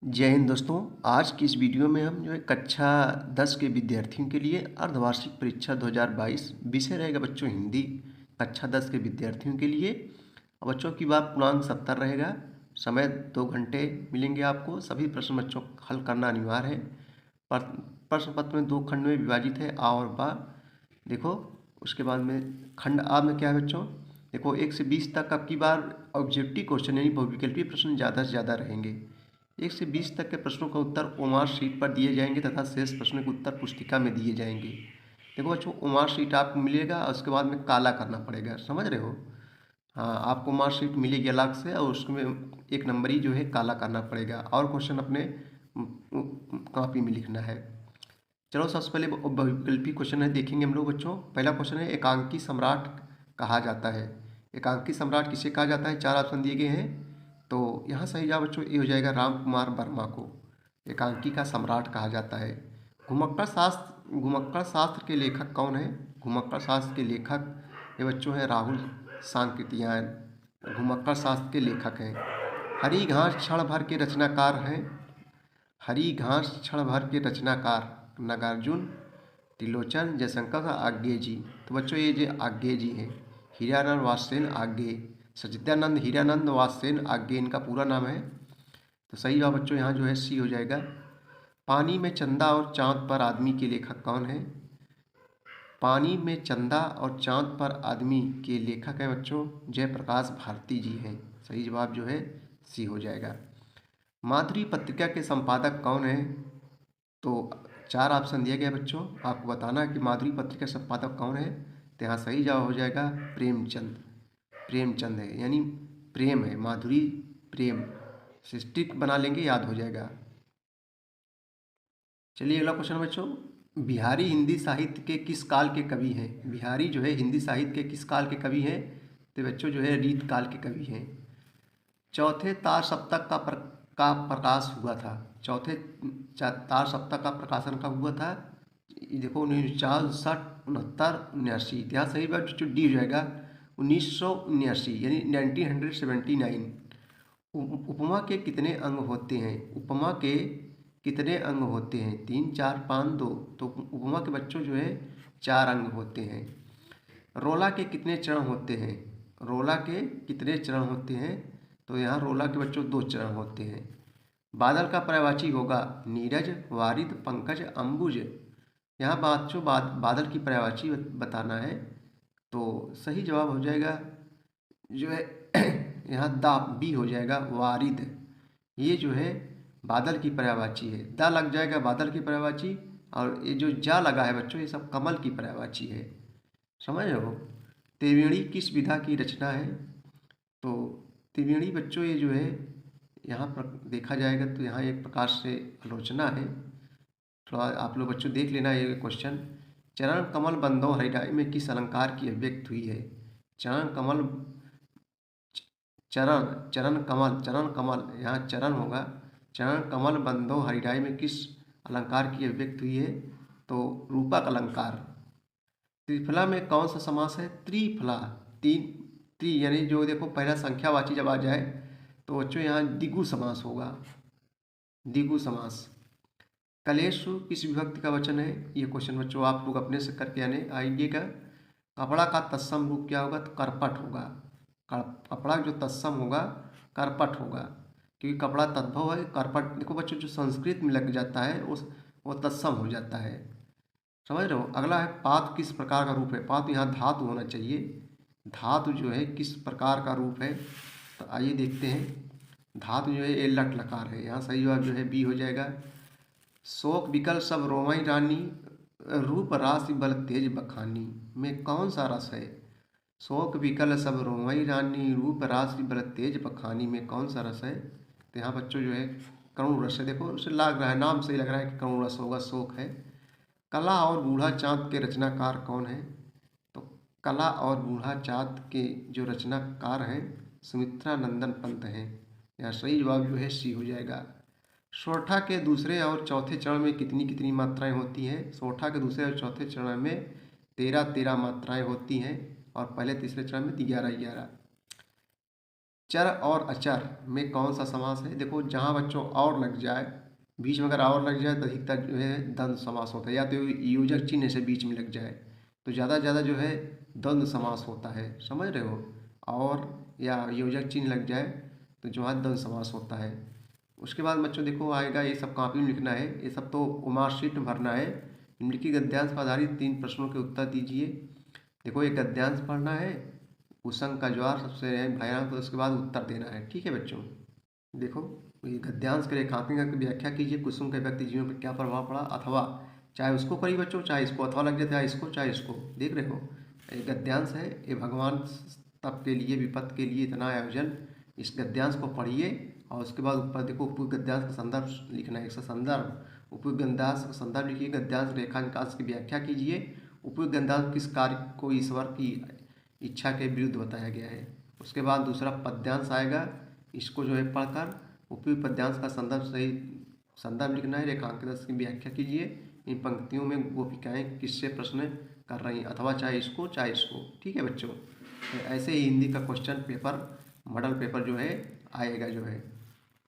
जय हिंद दोस्तों। आज की इस वीडियो में हम जो है कक्षा 10 के विद्यार्थियों के लिए अर्धवार्षिक परीक्षा 2022 विषय रहेगा बच्चों हिंदी। कक्षा 10 के विद्यार्थियों के लिए और बच्चों की बात पूर्णांक 70 रहेगा। समय 2 घंटे मिलेंगे आपको। सभी प्रश्न बच्चों को हल करना अनिवार्य है। प्रश्न पत्र में 2 खंड में विभाजित है, आ और बा। देखो उसके बाद में खंड आ में क्या है बच्चों, देखो 1 से 20 तक अब की बार ऑब्जेक्टिव क्वेश्चन यानी बहुविकल्पीय प्रश्न ज़्यादा से ज़्यादा रहेंगे। 1 से 20 तक के प्रश्नों का उत्तर ओमार शीट पर दिए जाएंगे तथा शेष प्रश्नों के उत्तर पुस्तिका में दिए जाएंगे। देखो बच्चों, ओमार शीट आपको मिलेगा और उसके बाद में काला करना पड़ेगा, समझ रहे हो। हाँ, आपको ओमार शीट मिलेगी अलग से और उसमें 1 नंबर ही जो है काला करना पड़ेगा और क्वेश्चन अपने कॉपी में लिखना है। चलो सबसे पहले बहुविकल्पी क्वेश्चन है, देखेंगे हम लोग बच्चों। पहला क्वेश्चन है, एकांकी सम्राट कहा जाता है। एकांकी सम्राट किसे कहा जाता है, 4 ऑप्शन दिए गए हैं। तो यहाँ सही जवाब बच्चों ये हो जाएगा, राम कुमार वर्मा को एकांकी का सम्राट कहा जाता है। घुमक्कड़ शास्त्र के लेखक कौन है। घुमक्कड़ शास्त्र के लेखक ये बच्चों हैं राहुल सांकृत्यायन, घुमक्कड़ शास्त्र के लेखक हैं। हरी घास क्षण भर के रचनाकार हैं। हरी घास क्षण भर के रचनाकार नागार्जुन, त्रिलोचन, जयशंकर आज्ञे जी। तो बच्चों ये जो आज्ञे जी हैं, हीरानंद वात्सेन आज्ञे, सच्चिदानंद हीरानंद वात्सेन आज्ञे इनका पूरा नाम है। तो सही जवाब बच्चों यहाँ जो है सी हो जाएगा। पानी में चंदा और चांद पर आदमी के लेखक कौन है। पानी में चंदा और चांद पर आदमी के लेखक हैं बच्चों जयप्रकाश भारती जी हैं। सही जवाब जो है सी हो जाएगा। माधुरी पत्रिका के संपादक कौन है। तो 4 ऑप्शन दिया गया बच्चों, आपको बताना है कि माधुरी पत्रिका का संपादक कौन है। तो यहाँ सही जवाब हो जाएगा प्रेमचंद। प्रेमचंद है, यानी प्रेम है, माधुरी प्रेम से स्टिक बना लेंगे, याद हो जाएगा। चलिए अगला क्वेश्चन बच्चों, बिहारी हिंदी साहित्य के किस काल के कवि हैं। बिहारी जो है हिंदी साहित्य के किस काल के कवि हैं। तो बच्चों जो है रीत काल के कवि हैं। चौथे तार सप्तक का प्रकाश हुआ था। चौथे तार सप्तक का प्रकाशन कब हुआ था। ये देखो 1960, 69, 79। इतिहास सही बात जो डी हो जाएगा 1979 यानी 1979। उपमा के कितने अंग होते हैं। उपमा के कितने अंग होते हैं, 3, 4, 5, 2। तो उपमा के बच्चों जो है 4 अंग होते हैं। रोला के कितने चरण होते हैं। रोला के कितने चरण होते हैं। तो यहाँ रोला के बच्चों 2 चरण होते हैं। बादल का पर्यायवाची होगा नीरज, वारिद, पंकज, अंबुज। यहाँ बच्चों बादल की पर्यायवाची बताना है। तो सही जवाब हो जाएगा जो है यहाँ दा बी हो जाएगा वारिद। ये जो है बादल की पर्यायवाची है। दा लग जाएगा बादल की पर्यायवाची और ये जो जा लगा है बच्चों ये सब कमल की पर्यायवाची है, समझ रहे हो। त्रिवेणी किस विधा की रचना है। तो त्रिवेणी बच्चों ये जो है यहाँ पर देखा जाएगा तो यहाँ एक प्रकार से आलोचना है। थोड़ा आप लोग बच्चों देख लेना ये क्वेश्चन। चरण कमल बंदो हरिराई में किस अलंकार की अभिव्यक्त हुई है। चरण कमल, चरण कमल यहाँ चरण होगा। चरण कमल बंदो हरिराई में किस अलंकार की अभिव्यक्त हुई है। तो रूपक अलंकार। त्रिफला में कौन सा समास है, त्रिफला। तीन त्रि यानी जो देखो पहला संख्यावाची जब आ जाए तो बच्चों यहाँ द्विगु समास होगा, द्विगु समास। कलेशु किस विभक्ति का वचन है। ये क्वेश्चन बच्चों आप लोग अपने से करके आने आइएगा। कपड़ा का तत्सम रूप क्या होगा, तो करपट होगा। कपड़ा जो तत्सम होगा करपट होगा, क्योंकि कपड़ा तद्भव है। करपट देखो बच्चों जो संस्कृत में लग जाता है उस वो तत्सम हो जाता है, समझ रहे हो। अगला है पात किस प्रकार का रूप है। पात यहाँ धातु होना चाहिए। धातु जो है किस प्रकार का रूप है। तो आइए देखते हैं। धातु जो है ये लट लकार है। यहाँ सही जवाब जो है बी हो जाएगा। शोक विकल सब रोमई रानी, रूप राशि बल तेज बखानी में कौन सा रस है। शोक विकल सब रोमई रानी, रूप राशि बल तेज बखानी में कौन सा रस है। तो यहाँ बच्चों जो है करुण रस है। देखो उसे लग रहा है, नाम से ही लग रहा है कि करुण रस होगा, शोक है। कला और बूढ़ा चाँद के रचनाकार कौन है। तो कला और बूढ़ा चाँद के जो रचनाकार हैं सुमित्रा नंदन पंत हैं। यहाँ सही जवाब जो है सी हो जाएगा। सोरठा के दूसरे और चौथे चरण में कितनी कितनी मात्राएं होती हैं। सोरठा के दूसरे और चौथे चरण में 13 13 मात्राएं होती हैं और पहले तीसरे चरण में 11 11। चर और अचर में कौन सा समास है? देखो जहाँ बच्चों और लग जाए, बीच में अगर और लग जाए तो अधिकतर जो है द्वंद्व समास होता है, या तो योजक चिन्ह से बीच में लग जाए तो ज़्यादा ज़्यादा जो है द्वंद्व समास होता है, समझ रहे हो? और या योजक चिन्ह लग जाए तो जो है द्वंद्व समास होता है। उसके बाद बच्चों देखो आएगा, ये सब कॉपी में लिखना है, ये सब तो मार्कशीट में भरना है। निम्नलिखित गद्यांश पर आधारित 3 प्रश्नों के उत्तर दीजिए। देखो एक गद्यांश पढ़ना है, कुसंग का ज्वार सबसे भयानक, तो उसके बाद उत्तर देना है, ठीक है बच्चों। देखो ये गद्यांश के रेखांकन की व्याख्या कीजिए, कुसुम के व्यक्ति जीवन पर क्या प्रभाव पड़ा, अथवा चाहे उसको करिए बच्चों, चाहे इसको अथवा लग जाता है, इसको चाहे इसको, देख रहे हो ये गद्यांश है, ये भगवान तप के लिए विपत्त के लिए इतना आयोजन, इस गद्यांश को पढ़िए और उसके बाद ऊपर देखो उपयुक्त गद्यांश का संदर्भ लिखना है, इसका संदर्भ उपयुक्त गद्यांश का संदर्भ लिखिए, गद्यांश रेखांकांश की व्याख्या कीजिए, उपयुक्त गद्यांश किस कार्य को ईश्वर की इच्छा के विरुद्ध बताया गया है। उसके बाद दूसरा पद्यांश आएगा, इसको जो है पढ़कर उपयुक्त पद्यांश का संदर्भ सही संदर्भ लिखना है, रेखांकन की व्याख्या कीजिए, इन पंक्तियों में गोपिकाएं किससे प्रश्न कर रही हैं, अथवा चाहे इसको चाहे इसको, ठीक है बच्चों। तो ऐसे ही हिंदी का क्वेश्चन पेपर मॉडल पेपर जो है आएगा जो है,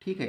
ठीक है।